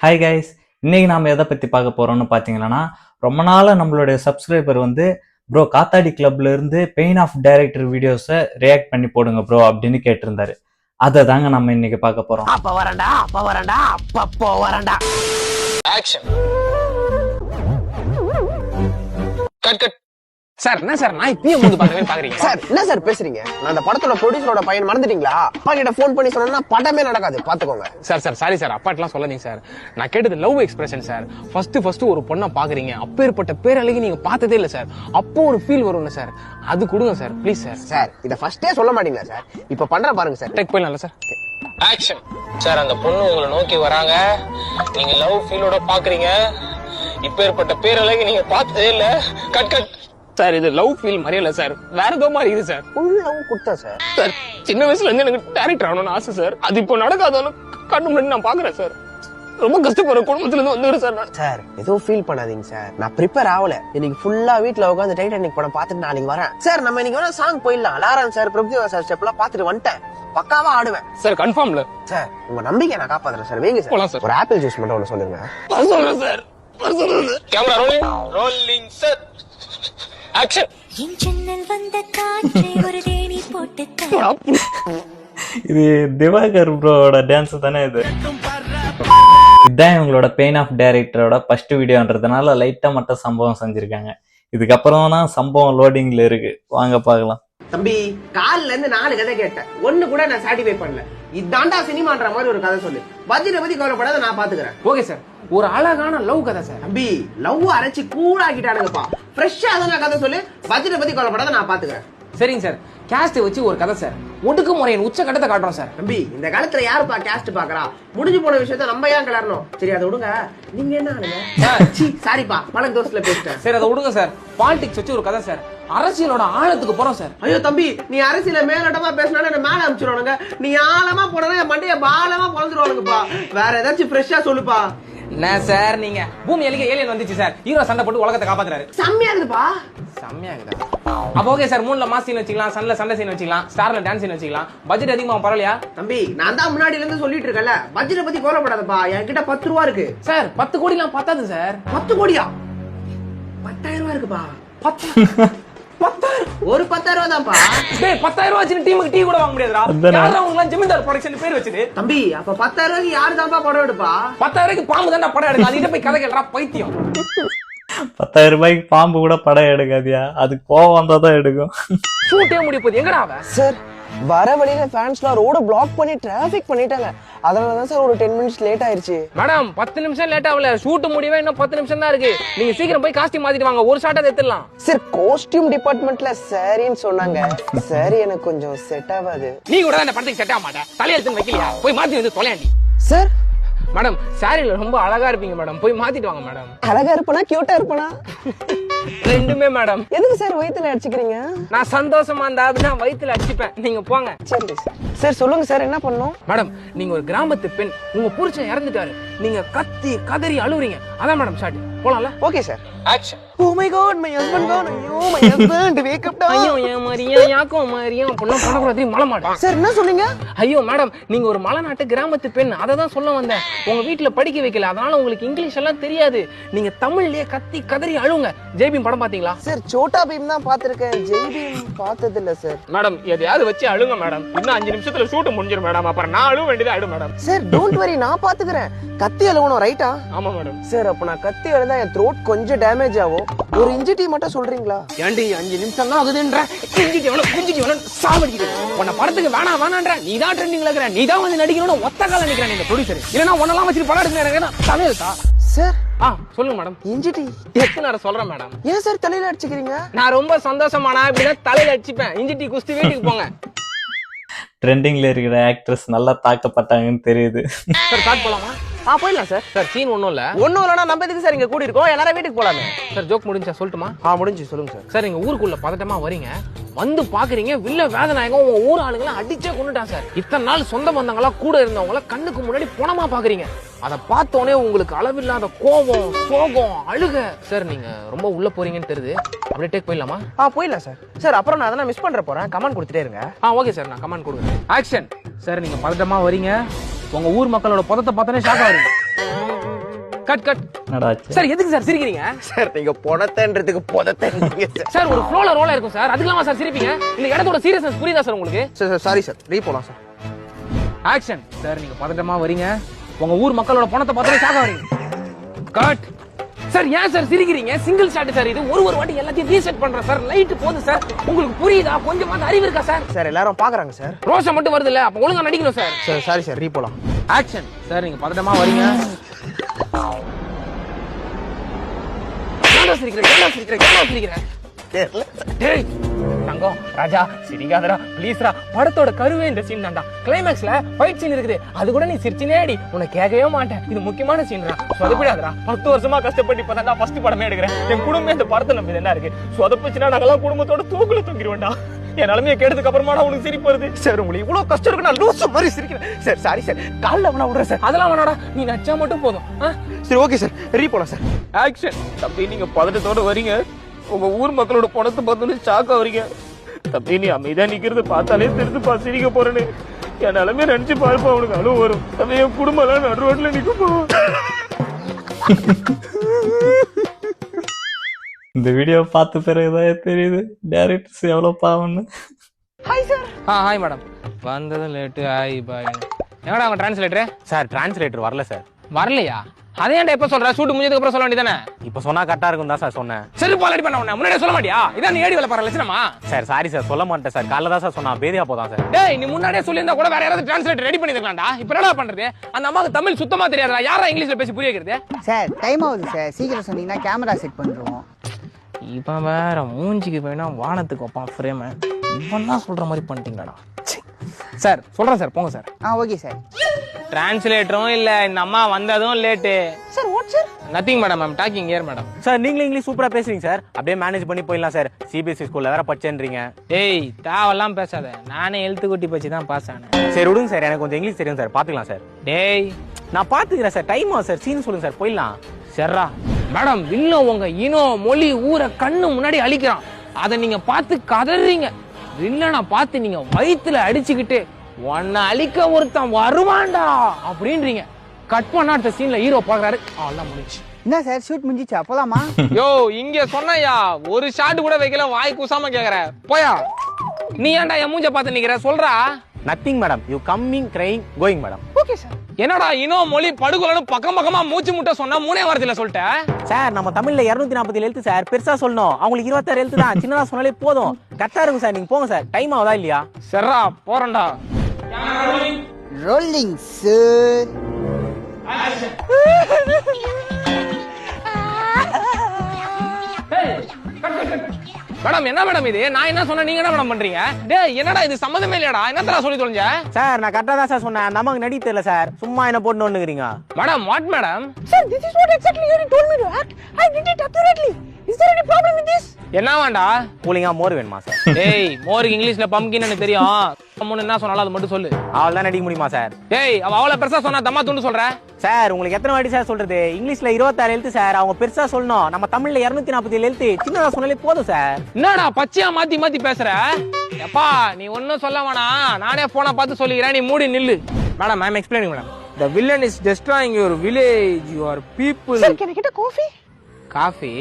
Hi guys, இன்னைக்கு நாம எதை பத்தி பார்க்க போறோம்னு பாத்தீங்கன்னா, ரொம்ப நாளா நம்மளுடைய சப்ஸ்கிரைபர் வந்து ப்ரோ காத்தாடி கிளப்ல இருந்து பெயின் ஆஃப் டைரக்டர் வீடியோஸை ரியாக்ட் பண்ணி போடுங்க ப்ரோ அப்படின்னு கேட்டிருந்தாரு. அதை தாங்க நம்ம இன்னைக்கு பார்க்க போறோம். அப்ப வரண்டா அப்பப்போ வரண்டா ஆக்ஷன் கட் கட். சார் என்ன சார் நான் இப்பயும் வந்து பாக்குறீங்க சார்? என்ன சார் பேசுறீங்க? நான் அந்த படத்தோட ப்ரொடியூசரோட பையன் மறந்துட்டீங்களா? அப்பா கிட்ட போன் பண்ணி சொன்னா படமே நடக்காது, பாத்துக்கோங்க. சார் சாரி சார், அப்பாட்டெல்லாம் சொல்லாதீங்க சார். நான் கேட்டது லவ் எக்ஸ்பிரஷன் சார். ஃபர்ஸ்ட் ஒரு பொண்ணை பாக்குறீங்க, அப்பேற்பட்ட பேரழகி நீங்க பார்த்ததே இல்ல சார். அப்போ ஒரு ஃபீல் வரும்ல சார், அது கொடுங்க சார் ப்ளீஸ் சார். சார் இத ஃபர்ஸ்டே சொல்ல மாட்டீங்களா சார்? இப்ப பண்ற பாருங்க சார். டேக் போயிடலாம் சார். ஆக்ஷன். சார் அந்த பொண்ணு உங்களை நோக்கி வராங்க, நீங்க லவ் ஃபீலோட பாக்குறீங்க, இப்பேற்பட்ட பேரழகி நீங்க பார்த்ததே இல்ல. Cut cut. சார் இது லவ் ஃபீல் மாதிரியே இல்ல சார், வேற ஏதோ மாதிரி இது சார். ஃபுல் லவ் கொடுத்தா சார். சார் சின்ன வயசுல இருந்து எனக்கு டைரக்டர் ஆகணும்னு ஆசை சார். அது இப்போ நடக்காதாலும் கண்ணு முன்னாடி நான் பாக்குறேன் சார். ரொம்ப கஷ்டப்படுற குடும்பத்துல இருந்து வந்துடுறேன் சார் நான். சார் எதுவும் ஃபீல் பண்ணாதீங்க சார், நான் ப்ரிப்பேர் ஆகல. இன்னைக்கு ஃபுல்லா வீட்டுல உட்காந்து டைட்டானிக் படம் பார்த்துட்டு நாளைக்கு வரேன் சார். நம்ம இன்னைக்கு வேணா சாங் போயிடலாம். Alarm sir, Prabhudeva sir step எல்லாம் பார்த்துட்டு வந்துட்டேன், பக்காவா ஆடுவேன் சார். கன்ஃபார்ம்ல சார், உங்க நம்பிக்கை நான் காப்பாத்துறேன் சார். வைங்க சார். ஒரு ஆப்பிள் ஜூஸ் மட்டும் ஒண்ணு சொல்லுங்க. சொல்றேன் sir. Camera rolling sir. Action. இது திவாகர் ப்ரோவோட டான்ஸ் தானே இது. இதுதான் இவங்களோட பெயின் ஆஃப் டைரக்டரோட ஃபர்ஸ்ட் வீடியோன்றதுனால லைட்டா மட்டும் சம்பவம் செஞ்சிருக்காங்க. இதுக்கப்புறம் தான் சம்பவம் லோடிங்ல இருக்கு, வாங்க பார்க்கலாம். தம்பி கால்ல இருந்து 4 கதை கேட்டேன், ஒண்ணு கூட நான் சாட்டிஃபை பண்ணல. இதாண்டா சினிமான்ற மாதிரி ஒரு கதை சொல்லு. பட்ஜெட்டை பத்தி கவலைப்படாத, நான் பாத்துக்கிறேன். ஓகே சார், ஒரு அழகான லவ் கதை சார். தம்பி லவ் அரைச்சி கூழாக்கிட்டானுங்கப்பா, ஃப்ரெஷ்ஷா தான கதை சொல்லு. பட்ஜெட்டை பத்தி கவலைப்படாத, நான் பாத்துக்கிறேன். சரிங்க சார். கேஸ்ட் வச்சு ஒரு கதை சார், ஒடுக்குமுறையின் உச்ச கட்டத்தை காட்டுறோம் சார். தம்பி இந்த காலத்துல யாருப்பா கேஸ்ட் பாக்குறா? முடிஞ்சு போன விஷயத்த நம்ம ஏன் கிளறணும்? சரி அதை விடுங்க. நீங்க என்ன ஆளுங்க? சாரிப்பா, பழக்க தோசையில பேசிட்டேன். சரி அதை விடுங்க சார். பாலிடிக்ஸ் வச்சு ஒரு கதை சார், அரசியலோட ஆழத்துக்கு போறோம் சார். ஐயோ தம்பி, நீ அரசியல மேலோட்டமா பேசினாலும் என்ன மேல அனுப்பிச்சிருவானுங்க. நீ ஆழமா போனா என் மண்டைய பாலமா பொழந்துருவானுங்கப்பா. வேற ஏதாச்சும் ஃப்ரெஷ்ஷா சொல்லுப்பா. என்ன சார் நீங்க பூமி அழிக்க ஏலியன் வந்துச்சு சார், ஹீரோ சண்டை போட்டு உலகத்தை காப்பாத்துறாரு. செம்மையா இருக்குப்பா. செம்மையா இருக்குதா? அப்ப ஓகே சார், 3ல மாஸ் சீன் வச்சுக்கலாம், சன்ல சண்டை சீன் வச்சுக்கலாம், ஸ்டார்ல டான்ஸ் சீன் வச்சுக்கலாம். பட்ஜெட் அதிகமா பரவாயில்லையா? தம்பி நான் தான் முன்னாடில இருந்து சொல்லிட்டு இருக்கேன்ல, பட்ஜெட் பத்தி கவலைப்படாதப்பா. என்கிட்ட 10 ரூபா இருக்கு சார். 10 கோடிலாம் பத்தாது சார். 10 கோடியா? 10,000 ரூபா இருக்குப்பா. 10,000 ஒரு 10,000 ரூபா தான்ப்பா. டேய் 10,000 ரூபா வச்சு டீமுக்கு டீ கூட வாங்க முடியாதுடா. யாரா உங்களுக்கு ஜமீன்தார் ப்ரொடக்ஷன் பேர் வச்சிரு. தம்பி அப்ப 10,000 ரூபாய்க்கு யாரு தான்ப்பா படம் எடுப்பா? 10,000 ரூபாய்க்கு பாம்பு தான்டா படம் எடுக்க. அது போய் கதை கேட்றா பைத்தியம். 10,000 ரூபாய்க்கு பாம்பு கூட படம் எடுக்காதியா, அதுக்கு கோவம் வந்தாதான் எடுக்கும். ஷூட்டே முடிய போகுது, எங்கடா அவ? சார் வர வழியில ஃபேன்ஸ்லாம் ரோட பிளாக் பண்ணி டிராபிக் பண்ணிட்டாங்க. அதனாலதான் சார் ஒரு 10 மினிட்ஸ் லேட் ஆயிருச்சு. மேடம் 10 நிமிஷம் லேட் ஆகல, ஷூட் முடியவே இன்னும் 10 நிமிஷம் தான் இருக்கு. நீங்க சீக்கிரம் போய் காஸ்டியூம் மாத்திட்டு வாங்க, ஒரு ஷாட் எடுத்துடலாம். சார் காஸ்டியூம் டிபார்ட்மெண்ட்ல சாரின்னு சொன்னாங்க. சாரி எனக்கு கொஞ்சம் செட் ஆகாது. நீ கூட அந்த படத்துக்கு செட் ஆக மாட்டா, தலையெழுத்து வைக்கலையா? போய் மாத்தி வந்து தொலையாண்டி. சார் மேடம் சாரில ரொம்ப அழகா இருப்பீங்க மேடம், போய் மாத்திட்டு வாங்க மேடம். அழகா இருப்பனா கியூட்டா இருப்பனா? ரெண்டுமே மேடம். எதுக்கு சார் வயித்துல அடிச்சுக்கிறீங்க? நான் சந்தோஷமா இருந்தா அப்படிதான் வயித்துல அடிச்சுப்பேன், நீங்க போங்க. சரி சார் சொல்லுங்க சார், என்ன பண்ணணும்? மேடம் நீங்க ஒரு கிராமத்து பெண், உங்க புருஷன் இறந்துட்டாரு, நீங்க கத்தி கதறி அழுவுறீங்க, அதான் மேடம் ஷாட். போலாம்ல? Okay sir. Action. Oh my god, my husband gone. ஐயோ my husband, wake up down. ஐயோ ஏன் மரியா யாக்கோ மரியா பொண்ணு பண்ணக்கூடாது மலை மாட்டேன். சார் என்ன சொன்னீங்க? ஐயோ மேடம் நீங்க ஒரு மலைநாட்டு கிராமத்து பெண், அதை தான் சொல்ல வந்தேன். உங்க வீட்டுல படிக்க வைக்கல, அதனால உங்களுக்கு இங்கிலீஷ் எல்லாம் தெரியாது. நீங்க தமிழ்லயே கத்தி கதறி அழுவுங்க. ஜெய்பீம் படம் பாத்தீங்களா? சார் சோட்டா பீம் தான் பாத்திருக்கேன், ஜெய்பீம் பார்த்தது இல்ல சார். மேடம் எதையாவது வச்சு அழுங்க மேடம், இன்னும் 5 நிமிஷத்துல ஷூட் முடிஞ்சிரும் மேடம், அப்புறம் நான் அழுவ வேண்டியது அழு மேடம். சார் டோன்ட் வரி, நான் பாத்துக்கிறேன். கத்தி அழுவணும் ரைட்டா? ஆமா மேடம். சார் அப்ப நான் கத்தி அழுதா என் த்ரோட் கொஞ்சம் டேமேஜ் ஆகும். ஒரு இன்ஜி டீ மட்டும் சொல்றீங்களா? ஏண்டி 5 நிமிஷம் தான் ஆகுதுன்ற, குஞ்சிட்டு வேணும் சாவடிக்குது. உன்ன படத்துக்கு வேணான்ற, நீ தான் ட்ரெண்டிங்ல இருக்கிற, நீ தான் வந்து நடிக்கணும்னு ஒத்த கால நிக்கிறேன் இந்த ப்ரொடியூசர். இல்லனா உன்னெல்லாம் வச்சு படம் எடுக்கிறேன் தலையெழுத்தா? சார் சொல்லுங்க மேடம். இன்ஜி டீ எத்தனை நேரம் சொல்றேன் மேடம். ஏன் சார் தலையில அடிச்சுக்கிறீங்க? நான் ரொம்ப சந்தோஷமானா இப்படின்னா தலையில அடிச்சுப்பேன். இன்ஜி டீ குஸ்தி வீட்டுக்கு போங்க. ட்ரெண்டிங்ல இருக்கிற ஆக்ட்ரஸ் நல்லா தாக்கப்பட்டாங்கன்னு தெரியுது. சார் ஸ்டார்ட் போலாமா? போயிடலாம் சார். சார் சீன் ஒன்றும் இல்லைனா நம்ம எதுக்கு சார் இங்க கூடி இருக்கோம், எல்லாரும் வீட்டுக்கு போலாமே. சார் ஜோக் முடிஞ்சா சொல்லட்டுமா? முடிஞ்சு சொல்லுங்க சார். சார் நீங்க ஊருக்குள்ள பதட்டமா வரீங்க, வந்து பாக்குறீங்க வில்ல வேதநாயகம் உங்க ஊர் ஆளுங்களை அடிச்சே கொண்டுட்டான் சார். இத்தனை நாள் சொந்த பந்தங்களா கூட இருந்தவங்கள கண்ணுக்கு முன்னாடி பணமா பாக்குறீங்க. அதை பார்த்தோன்னே உங்களுக்கு அளவில்லாத கோபம், சோகம், அழுக. சார் நீங்க ரொம்ப உள்ள போறீங்கன்னு தெரியுது, அப்படியே டேக் போயிடலாமா? போயிடலாம் சார். சார் அப்புறம் நான் அதெல்லாம் மிஸ் பண்ற போறேன், கமெண்ட் கொடுத்துட்டே இருங்க. ஓகே சார், நான் கமெண்ட் கொடுக்குறேன். ஆக்ஷன். சார் நீங்க பதட்டமா வரீங்க, உங்க ஊர் மக்களோட பதத்தை பார்த்தோன்னே ஷாக் ஆகுறீங்க. Cut cut. என்னடா ஆச்சு? சார் எதுக்கு சார் சிரிக்கிறீங்க? சார் நீங்க புடத்தன்றதுக்கு புதத்தன்றீங்க சார். சார் ஒரு ஃப்ளோல ரோலா இருக்கும் சார், அதுக்கெல்லாம் சார் சிரிப்பீங்க? இல்ல இடத்தோட சீரியஸ்னஸ் புரியுதா சார் உங்களுக்கு? சார் சாரி சார், ரீ போலாம் சார். ஆக்ஷன். சார் நீங்க பதட்டமா வரீங்க, உங்க ஊர் மக்களோட பணத்தை பார்த்தா ஷாக் ஆவறீங்க. கட். சார் ஏன் சார் சிரிக்கிறீங்க? சிங்கிள் ஷாட் சார் இது. ஒரு வாட்டி எல்லாத்தையும் ரீசெட் பண்றேன் சார். லைட் போகுது சார். உங்களுக்கு புரியுதா? கொஞ்சமா அறிவு இருக்கா சார்? சார் எல்லாரும் பாக்குறாங்க சார். ரோஷம் மட்டும் வருது இல்ல, அப்ப ஒழுங்கா நடிக்கணும் சார். சார் சாரி சார், ரீ போலாம். ஆக்ஷன். சார் நீங்க பதட்டமா வரீங்க. ஏன்டா சிரிக்கிறேன்? டேய் தங்கம் ராஜா சிரிக்காதடா ப்ளீஸ்ரா. படத்தோட கருவே இந்த சீன் தான்டா. கிளைமேக்ஸ்ல ஃபைட் சீன் இருக்குது, அது கூட நீ சிரிச்சினே அடி. உன்னை கேட்கவே மாட்டேன். இது முக்கியமான சீன்டா, சொதப்பிடாதடா. 10 வருஷமா கஷ்டப்பட்டு இப்பதான் நான் ஃபர்ஸ்ட் படமே எடுக்கிறேன். என் குடும்பம் இந்த படத்துல நம்பி என்ன இருக்கு? சொதப்பிச்சுனா நாங்கெல்லாம் குடும்பத்தோட தூக்குல தொங்கிடுவேன்டா. என் நிலைமையை கேட்டதுக்கு அப்புறமா உனக்கு சிரிப்பு வருது சார். உங்களுக்கு இவ்வளவு கஷ்டம் இருக்கு, நான் லூசு மாதிரி சிரிக்கிறேன் சார். சாரி சார், கால்ல வேணா விடுறேன் சார். அதெல்லாம் வேணாடா, நீ நச்சா மட்டும் போதும். சரி ஓகே சார், ரீ போலாம் சார். ஆக்ஷன். தம்பி நீங்க பதட்டத்தோட வரீங்க, உங்க ஊர் மக்களோட பணத்தை பார்த்து ஷாக் ஆவறீங்க. தம்பி நீ அமைதியா நிக்கிறது பார்த்தாலே தெரிஞ்சுப்பா சிரிக்க போறேன்னு. என் நிலைமையை நினைச்சு பாருப்பா, அவனுக்கு அழுவ வரும். தம்பி என் குடும்பம் எல்லாம் நடு ரோட்ல நிக்குப்பா. இந்த வீடியோ பார்த்த பிறகுதான் தெரியுது டைரக்டர்ஸ் எவ்வளவு பாவம்னு. Hi sir. Hi madam. வந்தது லேட்டு. Hi bye. எங்கடா அவங்க டிரான்ஸ்லேட்டர்? சார் டிரான்ஸ்லேட்டர் வரல சார். வரலையா? அதே ஏன்டா எப்ப சொல்ற? ஷூட் முடிஞ்சதுக்கு அப்புறம் சொல்ல வேண்டியதானே? இப்போ சொன்னா கரெக்டா இருக்கும் தான் சார் சொன்னேன். செருப்பு ஆல்ரெடி பண்ண உடனே முன்னாடியே சொல்ல மாட்டியா? இதான் நீ ஏடி வேலை பாரு லட்சணமா? சார் சாரி சார், சொல்ல மாட்டேன் சார். காலைல தான் சார் சொன்னா, பேதியா போதான் சார். டேய் நீ முன்னாடியே சொல்லியிருந்தா கூட வேற யாராவது டிரான்ஸ்லேட்டர் ரெடி பண்ணிருக்கலாம்டா. இப்போ என்னடா பண்றது? அந்த அம்மாக்கு தமிழ் சுத்தமா தெரியாதா? யாரா இங்கிலீஷ்ல பேசி புரிய வைக்கிறது? சார் டைம் ஆகுது சார், சீக்கிரம் சொன்னீங்கன்னா கேமரா செட் பண்ணுறோம். இவன் வேற மூஞ்சிக்கு வேணா வானத்துக்கு வைப்பான் ஃப்ரேம். இவன் தான் சொல்ற மாதிரி பண்ணிட்டீங்கடா. சார் சொல்றேன் சார், போங்க சார். Okay sir. டிரான்ஸ்லேட்டரும் இல்ல, இந்த அம்மா வந்ததும் late. Sir what sir? Nothing madam, I'm talking here madam. Sir நீங்களும் இங்கிலீஷ் சூப்பரா பேசுறீங்க சார். அப்படியே மேனேஜ் பண்ணி போயிடலாம் சார். சிபிஎஸ்சி ஸ்கூல்ல வேற படிச்சேன்றீங்க. டேய் தேவெல்லாம் பேசாத. நானே எழுத்து கூட்டி பச்சு தான் பாஸ் ஆனேன். சரி விடுங்க சார், எனக்கு கொஞ்சம் இங்கிலீஷ் தெரியும் சார், பாத்துக்கலாம் சார். டேய் நான் பாத்துக்கிறேன் சார். டைம் ஆகும் சார், சீன் சொல்லுங்க சார், போயிடலாம். சரிடா மேடம். வில்லம் உங்க இனம் மொழி ஊரை கண்ணு முன்னாடி அழிக்கிறான், அதை நீங்க பார்த்து கதறீங்க. வில்லனை பார்த்து நீங்க வயித்துல அடிச்சுக்கிட்டு உன்னை அழிக்க ஒருத்தன் வருவான்டா அப்படின்றீங்க. கட் பண்ணா அடுத்த சீன்ல ஹீரோ பாக்குறாரு, அவ்வளவுதான் முடிஞ்சு. என்ன சார் ஷூட் முடிஞ்சிச்சா? போலாமா? யோ இங்க சொன்னையா, ஒரு ஷாட் கூட வைக்கல, வாய் கூசாம கேக்குற. போயா நீ ஏன்டா என் மூஞ்ச பார்த்து நிக்கிற? சொல்றா. Nothing madam, you coming crying going madam. Okay sir. என்னடா இனம் மொழி படுகொலன்னு பக்கம் பக்கமா மூச்சு முட்டை சொன்னா 3 வாரத்துல சொல்லிட்டேன். சார் நம்ம தமிழ்ல 247 எழுத்து சார், பெருசா சொல்லணும். அவங்களுக்கு 26 எழுத்து தான், சின்னதா சொன்னாலே போதும். கரெக்டா இருக்கும் சார். நீங்க போங்க சார், டைம் ஆகுதா இல்லையா? சரிடா போறேன்டா. Rolling sir. மேடம் என்ன மேடம் இது? நான் என்ன சொன்ன, நீங்க என்ன மேடம் பண்றீங்க? டேய் என்னடா இது சம்மந்தமே இல்லையாடா. என்னத்தடா சொல்லி தொலைஞ்ச? சார் நான் கரெக்டா தான் சார் சொன்னேன். நமக்கு நடி தெரியல சார், சும்மா என்ன போட்டு ஒண்ணுக்கிறீங்க. Madam what madam? Sir, this is what exactly you told me to act. I did it accurately. Is there any problem with this? என்ன வேண்டா? கூலிங்கா மோர் வேணுமா சார்? டேய் மோருக்கு இங்கிலீஷ்ல பம்கின் எனக்கு தெரியும். அம்மன் என்ன சொன்னாலும் அது மட்டும் சொல்லு. அவள் தான் நடிக்க முடியுமா சார்? டேய் அவ அவ்வளவு பெருசா சொன்னா தம்மா துண்டு சொல்ற. சார் உங்களுக்கு எத்தனை வாட்டி சார் சொல்றது? இங்கிலீஷ்ல 26 எழுத்து சார், அவங்க பெருசா சொல்லணும். நம்ம தமிழ்ல 247 எழுத்து, சின்னதா சொன்னாலே போதும் சார். என்னடா பச்சையா மாத்தி மாத்தி பேசுற? எப்பா நீ ஒன்னும் சொல்ல வேணாம், நானே போனை பார்த்து சொல்லிக்கிறேன், நீ மூடி நில்லு. Madam I am explaining madam. The villain is destroying your village, your people. Sir, can I get a coffee? Coffee?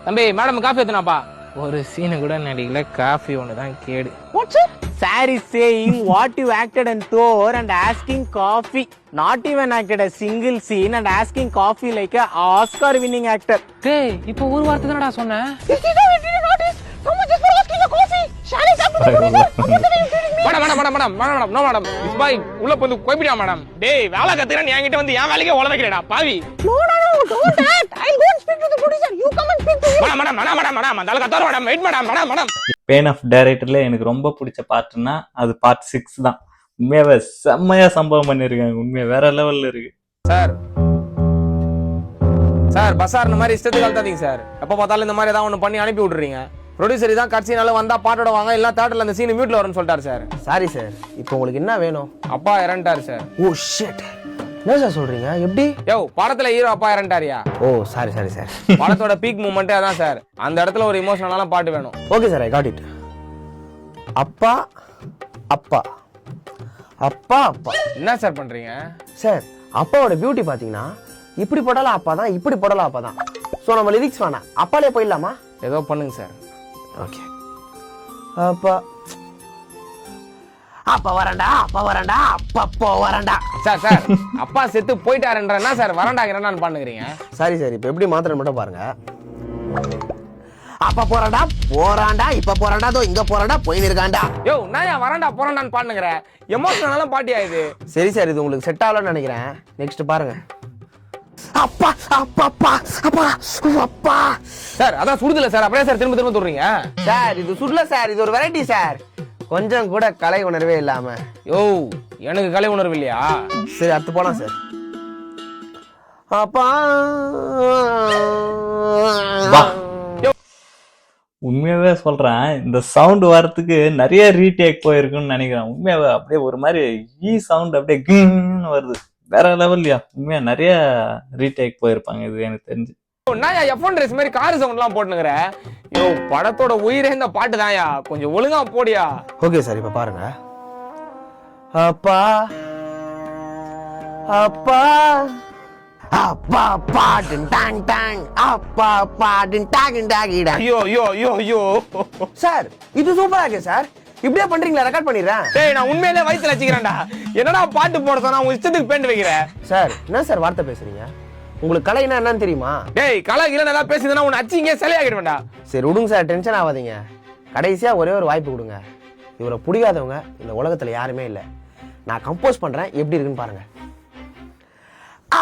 தம்பி மேடம் காஃபி எத்தனாப்பா? ஒரு சீனு கூட நடிக்கல, காஃபி ஒண்ணுதான் கேடு. What sir? Sir is saying what you acted and tour and asking coffee. Not even acted a single scene and asking coffee like a Oscar winning actor. டேய் இப்போ ஒரு வார்த்தை தானடா சொன்னேன். This is how I did notice. Someone just for asking a coffee. Shall I come to the producer? What the way you treating me? Madam no madam. Miss boy உள்ள வந்து கோபிடியா madam. டேய் வேலை கத்துறேன், என்கிட்ட வந்து என் வேலைக்கே உள வைக்கிறடா பாவி. No, don't act. I'll go and speak to the producer. You come and speak to him. Madam அந்த கத்தார madam wait madam. Pain of டைரக்டர்ல எனக்கு ரொம்ப பிடிச்ச பார்ட்னா அது பார்ட் 6 தான். உண்மையாவே செம்மையா சம்பவம் பண்ணிருக்காங்க. உண்மையா வேற லெவல்ல இருக்கு சார். பசார் இந்த மாதிரி இஷ்டத்துக்கு அழுத்தாதீங்க சார். எப்ப பார்த்தாலும் இந்த மாதிரி ஏதாவது ஒண்ணு பண்ணி அனுப்பி விட்டுறீங்க. ப்ரொடியூசர் தான் கட்சினால வந்தா பாட்டோட வாங்க, இல்ல தேட்டர்ல அந்த சீன் மியூட்ல வரும்னு சொல்லிட்டாரு சார். சாரி சார், இப்போ உங்களுக்கு என்ன வேணும்? அப்பா இறந்துட்டாரு சார். ஓ ஷிட், என்ன சார் சொல்றீங்க? எப்படி? யோ படத்துல ஹீரோ அப்பா இறந்துட்டாரியா? ஓ சாரி சார். படத்தோட பீக் மூமெண்ட்டே அதான் சார். அந்த இடத்துல ஒரு இமோஷனலான பாட்டு வேணும். Okay sir, I got it. அப்பா அப்பா அப்பா அப்பா. என்ன சார் பண்றீங்க? சார் அப்பாவோட பியூட்டி பாத்தீங்கன்னா இப்படி போடலாம் அப்பாதான், இப்படி போடலாம் அப்பாதான். ஸோ நம்ம லிரிக்ஸ் வேணாம், அப்பாலே போயிடலாமா? ஏதோ பண்ணுங்க சார். ஓகே. அப்பா அப்பா வரண்டா, அப்பா வரண்டா, அப்பப்போ வரண்டா. சார் சார் அப்பா செத்து போயிட்டாருன்றா சார் வரண்டாங்கிறேன்னு பண்ணுகிறீங்க. சரி சரி, இப்போ எப்படி மாத்திரம் மட்டும் பாருங்க. அப்பா போறாண்டா போறாண்டா, இப்ப போறாண்டா, தோ இங்க போறாண்டா, போயின்னு இருக்காண்டா. யோ நான் ஏன் வரண்டா போறாண்டான்னு பாடுங்கிறேன். எமோஷனலான பாட்டியா இது. சரி சார், இது உங்களுக்கு செட் ஆகலன்னு நினைக்கிறேன். நெக்ஸ்ட் பாருங்க. அப்பா அப்பா அப்பா அப்பா அப்பா. சார் அதான் சுடுதில்ல சார், அப்படியே சார் திரும்ப திரும்ப சொல்றீங்க. சார் இது சுடல சார், இது ஒரு வெரைட்டி சார். கொஞ்சம் கூட கலை உணர்வே இல்லாம. யோ எனக்கு கலை உணர்வு இல்லையா? சரி அடுத்து போலாம் சார். அப்பா வா. உண்மையாவே சொல்றேன், இந்த சவுண்ட் வரத்துக்கு நிறைய ரீடேக் போயிருக்குன்னு நினைக்கிறேன். உண்மையாவே அப்படியே ஒரு மாதிரி சவுண்ட் அப்படியே கின்னு வருது. வேற லெவல்லையா, உண்மையா நிறைய ரீடேக் போயிருப்பாங்க இது எனக்கு தெரிஞ்சு. நான் எஃப்ஒன் ரேஸ் மாதிரி கார் சவுண்ட் எல்லாம் போட்டுனுங்கிற. யோ படத்தோட உயிரே இந்த பாட்டு தான்யா, கொஞ்சம் ஒழுங்கா போடியா. ஓகே சார், இப்ப பாருங்க. அப்பா அப்பா அப்பா பாடின் டாங் டாங், அப்பா பாடின் டாங் டாகிடா. ஐயோ ஐயோ ஐயோ ஐயோ சார் இது சூப்பரா இருக்கு சார். இப்படியே பண்றீங்களா? ரெக்கார்ட் பண்ணிடுறேன். டேய் நான் உண்மையிலே வயித்துல வச்சுக்கிறேன்டா. என்னடா பாட்டு போட சொன்னா உன் இஷ்டத்துக்கு பேண்ட் வைக்கிறேன். சார் என்ன சார் வார்த்தை பேசுறீங்க? உங்களுக்கு கலைனா என்னன்னு தெரியுமா? டேய் கலை கில நல்லா பேசுதுன்னா உன்னை அச்சு இங்கே சிலையாகிடுவேன்டா. சரி விடுங்க சார், டென்ஷன் ஆகாதீங்க. கடைசியா ஒரே ஒரு வாய்ப்பு கொடுங்க. இவரை பிடிக்காதவங்க இந்த உலகத்துல யாருமே இல்லை. நான் கம்போஸ் பண்றேன், எப்படி இருக்குன்னு பாருங்க.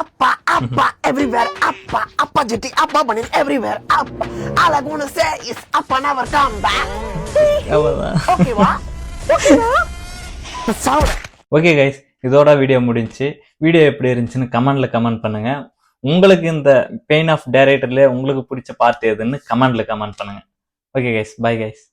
அப்பா அப்பா everywhere, அப்பா அப்பா ஜெட்டி அப்பா பண்ணி everywhere, அப்பா all I wanna say is அப்பா never come back. ஓகேவா? ஓகேவா? சவுண்ட். ஓகே கைஸ், இதோட வீடியோ முடிஞ்சுச்சு. வீடியோ எப்படி இருந்துச்சுன்னு கமெண்ட்ல கமெண்ட் பண்ணுங்க. உங்களுக்கு இந்த பெயின் ஆஃப் டைரக்டர்ல உங்களுக்கு பிடிச்ச பார்ட் எதுன்னு கமெண்ட்ல கமெண்ட் பண்ணுங்க. Okay guys, bye guys.